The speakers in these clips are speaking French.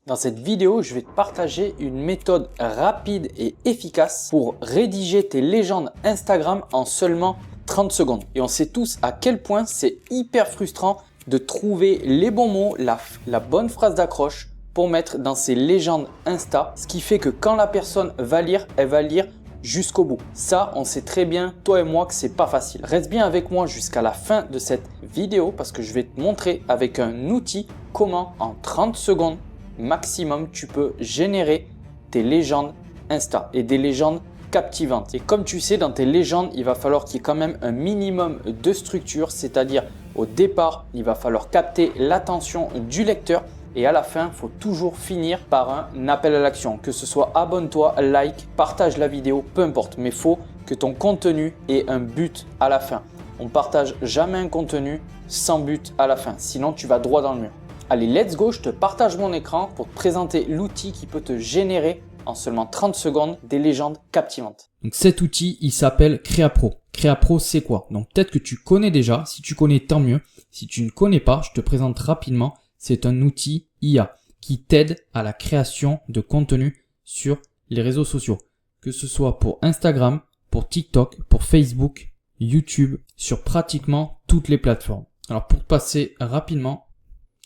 Dans cette vidéo, je vais te partager une méthode rapide et efficace pour rédiger tes légendes Instagram en seulement 30 secondes. Et on sait tous à quel point c'est hyper frustrant de trouver les bons mots, la bonne phrase d'accroche pour mettre dans ces légendes Insta. Ce qui fait que quand la personne va lire, elle va lire jusqu'au bout. Ça, on sait très bien, toi et moi, que c'est pas facile. Reste bien avec moi jusqu'à la fin de cette vidéo parce que je vais te montrer avec un outil comment en 30 secondes maximum tu peux générer tes légendes Insta et des légendes captivantes. Et comme tu sais, dans tes légendes, il va falloir qu'il y ait quand même un minimum de structure, c'est-à-dire au départ, il va falloir capter l'attention du lecteur. Et à la fin, il faut toujours finir par un appel à l'action. Que ce soit abonne-toi, like, partage la vidéo, peu importe. Mais il faut que ton contenu ait un but à la fin. On ne partage jamais un contenu sans but à la fin. Sinon, tu vas droit dans le mur. Allez, let's go, je te partage mon écran pour te présenter l'outil qui peut te générer en seulement 30 secondes des légendes captivantes. Donc cet outil, il s'appelle CreaPro. CreaPro, c'est quoi? Donc peut-être que tu connais déjà. Si tu connais, tant mieux. Si tu ne connais pas, je te présente rapidement. C'est un outil IA qui t'aide à la création de contenu sur les réseaux sociaux. Que ce soit pour Instagram, pour TikTok, pour Facebook, YouTube, sur pratiquement toutes les plateformes. Alors pour passer rapidement,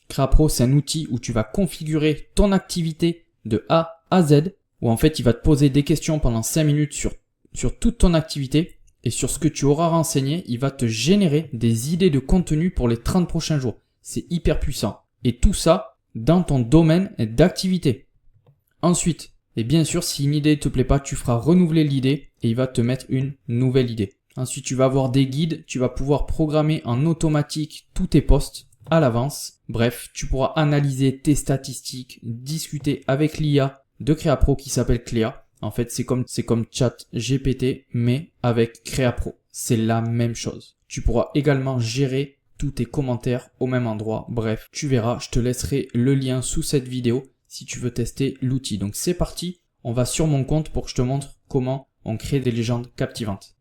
CreaPro, c'est un outil où tu vas configurer ton activité de A à Z, où en fait il va te poser des questions pendant 5 minutes sur toute ton activité et sur ce que tu auras renseigné, il va te générer des idées de contenu pour les 30 prochains jours. C'est hyper puissant. Et tout ça dans ton domaine d'activité. Ensuite, et bien sûr, si une idée ne te plaît pas, tu feras renouveler l'idée et il va te mettre une nouvelle idée. Ensuite, tu vas avoir des guides, tu vas pouvoir programmer en automatique tous tes posts à l'avance. Bref, tu pourras analyser tes statistiques, discuter avec l'IA de CreaPro qui s'appelle Cléa. En fait, c'est comme ChatGPT, mais avec CreaPro. C'est la même chose. Tu pourras également gérer tous tes commentaires au même endroit. Bref, tu verras, je te laisserai le lien sous cette vidéo si tu veux tester l'outil. Donc c'est parti, on va sur mon compte pour que je te montre comment on crée des légendes captivantes.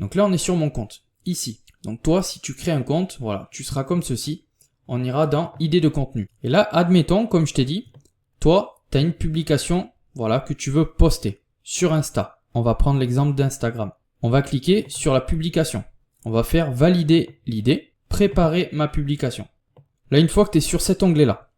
Donc là, on est sur mon compte, ici. Donc toi, si tu crées un compte, voilà, tu seras comme ceci. On ira dans idées de contenu. Et là, admettons, comme je t'ai dit, toi, tu as une publication, voilà, que tu veux poster sur Insta. On va prendre l'exemple d'Instagram. On va cliquer sur la publication. On va faire valider l'idée. Préparer ma publication. Là, une fois que tu es sur cet onglet-là,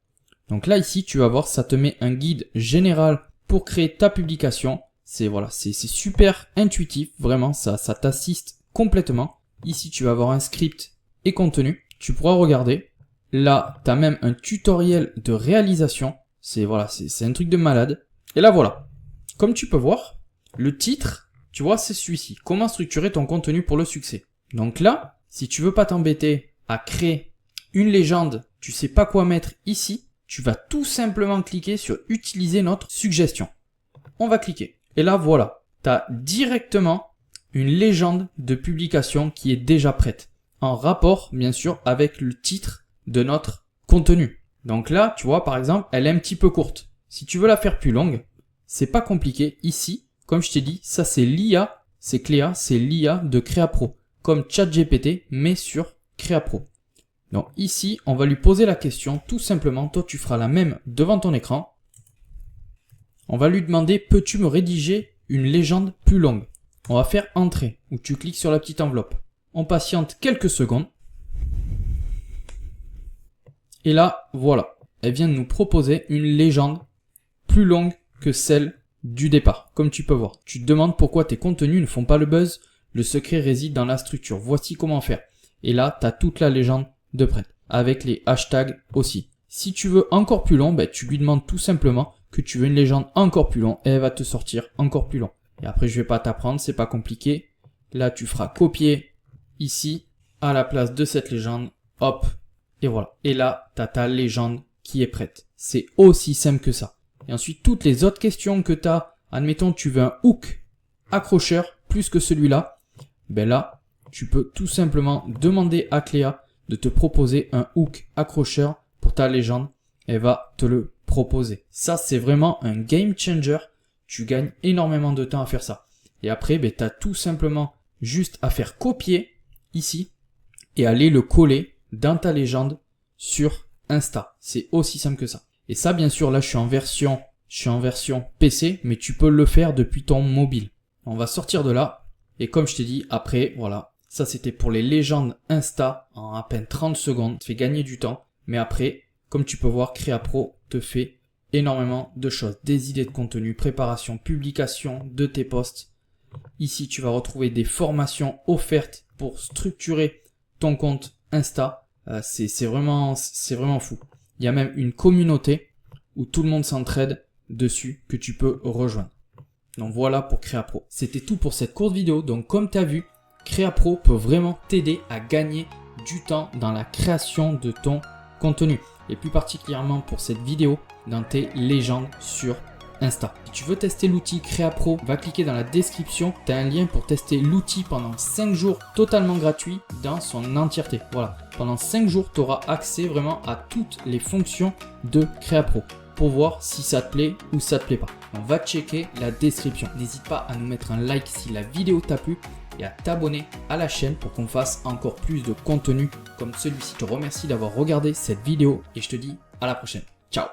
donc là, ici, tu vas voir, ça te met un guide général pour créer ta publication. C'est super intuitif, vraiment, ça t'assiste complètement. Ici, tu vas avoir un script et contenu. Tu pourras regarder. Là, tu as même un tutoriel de réalisation. C'est un truc de malade. Et là, voilà. Comme tu peux voir, le titre, tu vois, c'est celui-ci. Comment structurer ton contenu pour le succès. Donc là, si tu veux pas t'embêter à créer une légende, tu sais pas quoi mettre ici, tu vas tout simplement cliquer sur utiliser notre suggestion. On va cliquer. Et là, voilà. Tu as directement une légende de publication qui est déjà prête. En rapport, bien sûr, avec le titre de notre contenu. Donc là, tu vois, par exemple, elle est un petit peu courte. Si tu veux la faire plus longue, c'est pas compliqué. Ici, comme je t'ai dit, ça c'est l'IA, c'est Cléa, c'est l'IA de CreaPro. Comme ChatGPT, mais sur CreaPro. Donc ici, on va lui poser la question, tout simplement, toi tu feras la même devant ton écran. On va lui demander, peux-tu me rédiger une légende plus longue? On va faire entrée, où tu cliques sur la petite enveloppe. On patiente quelques secondes. Et là, voilà, elle vient de nous proposer une légende plus longue que celle du départ, comme tu peux voir. Tu te demandes pourquoi tes contenus ne font pas le buzz. Le secret réside dans la structure. Voici comment faire. Et là, tu as toute la légende de prête. Avec les hashtags aussi. Si tu veux encore plus long, tu lui demandes tout simplement que tu veux une légende encore plus longue. Et elle va te sortir encore plus long. Et après, je vais pas t'apprendre, c'est pas compliqué. Là, tu feras copier ici, à la place de cette légende. Hop. Et voilà. Et là, tu as ta légende qui est prête. C'est aussi simple que ça. Et ensuite, toutes les autres questions que tu as. Admettons, tu veux un hook accrocheur plus que celui-là. Là, tu peux tout simplement demander à Cléa de te proposer un hook accrocheur pour ta légende. Elle va te le proposer. Ça, c'est vraiment un game changer. Tu gagnes énormément de temps à faire ça. Et après, tu as tout simplement juste à faire copier ici et aller le coller dans ta légende sur Insta. C'est aussi simple que ça. Et ça, bien sûr, là, je suis en version PC, mais tu peux le faire depuis ton mobile. On va sortir de là. Et comme je t'ai dit, après, voilà. Ça, c'était pour les légendes Insta en à peine 30 secondes. Ça fait gagner du temps. Mais après, comme tu peux voir, CréaPro te fait énormément de choses. Des idées de contenu, préparation, publication de tes posts. Ici, tu vas retrouver des formations offertes pour structurer ton compte Insta. C'est vraiment fou. Il y a même une communauté où tout le monde s'entraide dessus que tu peux rejoindre. Donc voilà pour CréaPro. C'était tout pour cette courte vidéo. Donc comme tu as vu, CréaPro peut vraiment t'aider à gagner du temps dans la création de ton contenu. Et plus particulièrement pour cette vidéo dans tes légendes sur Insta. Si tu veux tester l'outil CréaPro, va cliquer dans la description. Tu as un lien pour tester l'outil pendant 5 jours totalement gratuit dans son entièreté. Voilà, pendant 5 jours, tu auras accès vraiment à toutes les fonctions de CréaPro pour voir si ça te plaît ou ça te plaît pas. On va checker la description. N'hésite pas à nous mettre un like si la vidéo t'a plu et à t'abonner à la chaîne pour qu'on fasse encore plus de contenu comme celui-ci. Je te remercie d'avoir regardé cette vidéo et je te dis à la prochaine. Ciao!